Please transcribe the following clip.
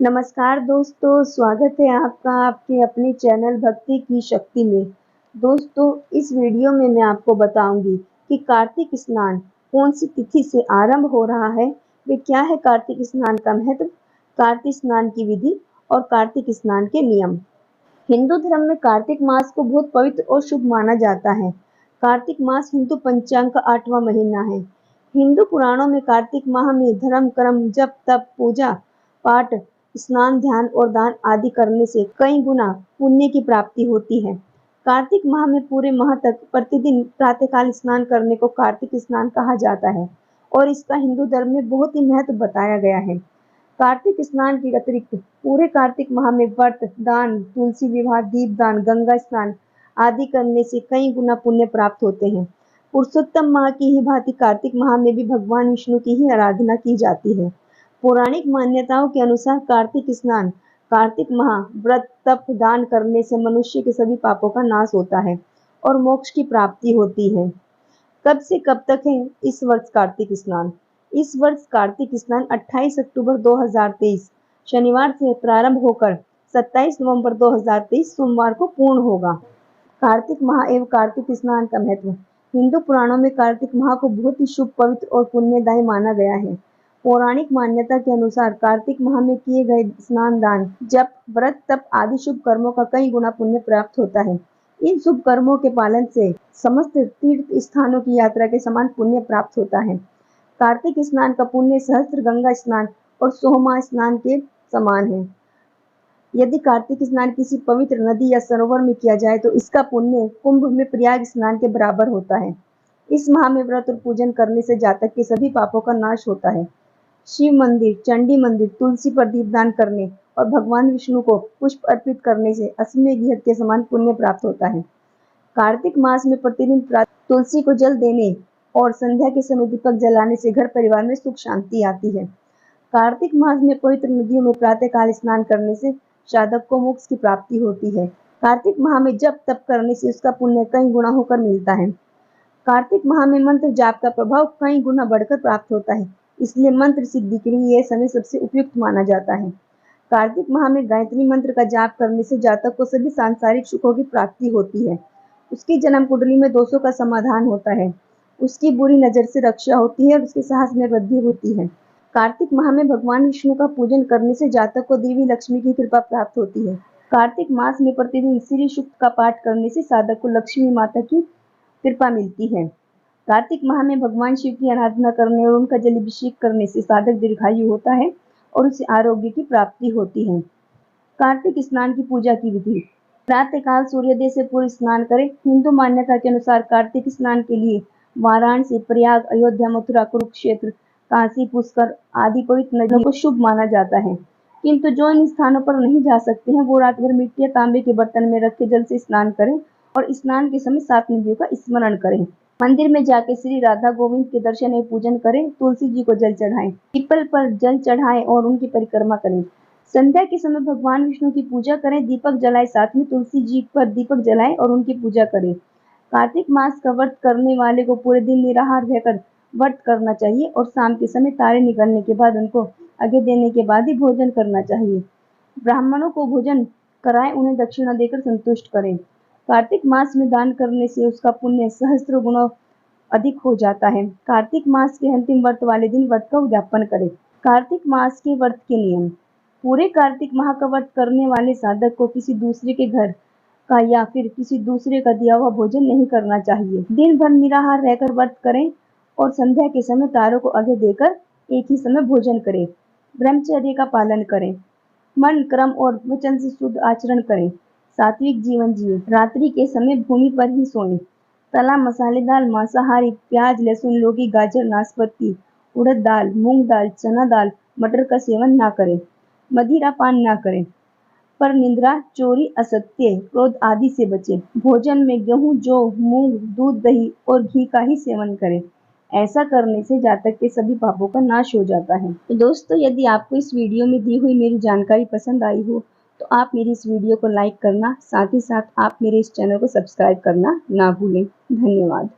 नमस्कार दोस्तों, स्वागत है आपका आपके अपने चैनल भक्ति की शक्ति में। दोस्तों, इस वीडियो में मैं आपको बताऊंगी कि कार्तिक स्नान कौन सी तिथि से आरंभ हो रहा है, वे क्या है कार्तिक स्नान का महत्व, कार्तिक स्नान की विधि और कार्तिक स्नान के नियम। हिंदू धर्म में कार्तिक मास को बहुत पवित्र और शुभ माना जाता है। कार्तिक मास हिंदू पंचांग का 8वां महीना है। हिंदू पुराणों में कार्तिक माह में धर्म कर्म जप तप पूजा पाठ स्नान ध्यान और दान आदि करने से कई गुना पुण्य की प्राप्ति होती है। कार्तिक माह में पूरे माह तक प्रतिदिन प्रातःकाल स्नान करने को कार्तिक स्नान कहा जाता है और इसका हिंदू धर्म में बहुत ही महत्व बताया गया है। कार्तिक स्नान के अतिरिक्त पूरे कार्तिक माह में व्रत दान तुलसी विवाह दीपदान गंगा स्नान आदि करने से कई गुना पुण्य प्राप्त होते हैं। पुरुषोत्तम माह की ही भांति कार्तिक माह में भी भगवान विष्णु की ही आराधना की जाती है। पौराणिक मान्यताओं के अनुसार कार्तिक स्नान कार्तिक माह व्रत तप दान करने से मनुष्य के सभी पापों का नाश होता है और मोक्ष की प्राप्ति होती है। कब से कब तक है इस वर्ष कार्तिक स्नान? इस वर्ष कार्तिक स्नान 28 अक्टूबर 2023 शनिवार से प्रारंभ होकर 27 नवंबर 2023 सोमवार को पूर्ण होगा। कार्तिक माह एवं कार्तिक स्नान का महत्व। हिंदू पुराणों में कार्तिक माह को बहुत ही शुभ पवित्र और पुण्यदायी माना गया है। पौराणिक मान्यता के अनुसार कार्तिक माह में किए गए स्नान दान जप व्रत तप आदि शुभ कर्मों का कई गुना पुण्य प्राप्त होता है। इन शुभ कर्मों के पालन से समस्त तीर्थ स्थानों की यात्रा के समान पुण्य प्राप्त होता है। कार्तिक स्नान का पुण्य सहस्त्र गंगा स्नान और सोहमा स्नान के समान है। यदि कार्तिक स्नान किसी पवित्र नदी या सरोवर में किया जाए तो इसका पुण्य कुंभ में प्रयाग स्नान के बराबर होता है। इस माह में व्रत और पूजन करने से जातक के सभी पापों का नाश होता है। शिव मंदिर चंडी मंदिर तुलसी पर दीपदान करने और भगवान विष्णु को पुष्प अर्पित करने से अश्वमेध यज्ञ के समान पुण्य प्राप्त होता है। कार्तिक मास में प्रतिदिन तुलसी को जल देने और संध्या के समय दीपक जलाने से घर परिवार में सुख शांति आती है। कार्तिक मास में पवित्र नदियों में प्रातःकाल स्नान करने से साधक को मोक्ष की प्राप्ति होती है। कार्तिक माह में जप तप करने से उसका पुण्य कई गुना होकर मिलता है। कार्तिक माह में मंत्र जाप का प्रभाव कई गुना बढ़कर प्राप्त होता है, इसलिए मंत्र सिद्धि के लिए यह समय सबसे उपयुक्त माना जाता है। कार्तिक माह में गायत्री मंत्र का जाप करने से जातक को सभी सांसारिक सुखों की प्राप्ति होती है। उसकी जन्म कुंडली में दोषों का समाधान होता है, उसकी बुरी नजर से रक्षा होती है और उसके साहस में वृद्धि होती है। कार्तिक माह में भगवान विष्णु का पूजन करने से जातक को देवी लक्ष्मी की कृपा प्राप्त होती है। कार्तिक मास में प्रतिदिन श्री सूक्त का पाठ करने से साधक को लक्ष्मी माता की कृपा मिलती है। कार्तिक माह में भगवान शिव की आराधना करने और उनका जलाभिषेक करने से साधक दीर्घायु होता है और उसे आरोग्य की प्राप्ति होती है। कार्तिक स्नान की पूजा की विधि। प्रातःकाल सूर्योदय से पूर्व स्नान करें। हिंदू मान्यता के अनुसार कार्तिक स्नान के लिए वाराणसी प्रयाग अयोध्या मथुरा कुरुक्षेत्र काशी पुष्कर आदि पवित्र नदियों को शुभ माना जाता है, किंतु जो इन स्थानों पर नहीं जा सकते हैं वो रात भर मिट्टी या तांबे के बर्तन में रखे जल से स्नान करें और स्नान के समय 7 नदियों का स्मरण करें। मंदिर में जाकर श्री राधा गोविंद के दर्शन एवं पूजन करें। तुलसी जी को जल चढ़ाएं, पीपल पर जल चढ़ाएं और उनकी परिक्रमा करें। संध्या के समय भगवान विष्णु की पूजा करें, दीपक जलाएं, साथ में तुलसी जी पर दीपक जलाएं और उनकी पूजा करें। कार्तिक मास का व्रत करने वाले को पूरे दिन निराहार रहकर व्रत करना चाहिए और शाम के समय तारे निकलने के बाद उनको अर्घ्य देने के बाद ही भोजन करना चाहिए। ब्राह्मणों को भोजन कराएं, उन्हें दक्षिणा देकर संतुष्ट करें। कार्तिक मास में दान करने से उसका पुण्य सहस्त्र गुना अधिक हो जाता है। कार्तिक मास के अंतिम व्रत वाले दिन व्रत का उद्यापन करें। कार्तिक मास के व्रत के नियम। पूरे कार्तिक माह का व्रत करने वाले साधक को किसी दूसरे के घर का या फिर किसी दूसरे का दिया हुआ भोजन नहीं करना चाहिए। दिन भर निराहार रहकर व्रत करें और संध्या के समय तारों को अर्घ्य देकर एक ही समय भोजन करें। ब्रह्मचर्य का पालन करें। मन क्रम और वचन से शुद्ध आचरण करें। सात्विक जीवन जिए। रात्रि के समय भूमि पर ही सोएं। तला मसालेदार मांसाहारी प्याज लहसुन लौकी गाजर नाशपाती उड़द दाल मूंग दाल चना दाल मटर का सेवन ना करें। मदिरा पान ना करें। पर निंद्रा चोरी असत्य क्रोध आदि से बचें। भोजन में गेहूं जौ मूंग दूध दही और घी का ही सेवन करें। ऐसा करने से जातक के सभी पापों का नाश हो जाता है। तो दोस्तों, यदि आपको इस वीडियो में दी हुई मेरी जानकारी पसंद आई हो तो आप मेरी इस वीडियो को लाइक करना, साथ ही साथ आप मेरे इस चैनल को सब्सक्राइब करना ना भूलें। धन्यवाद।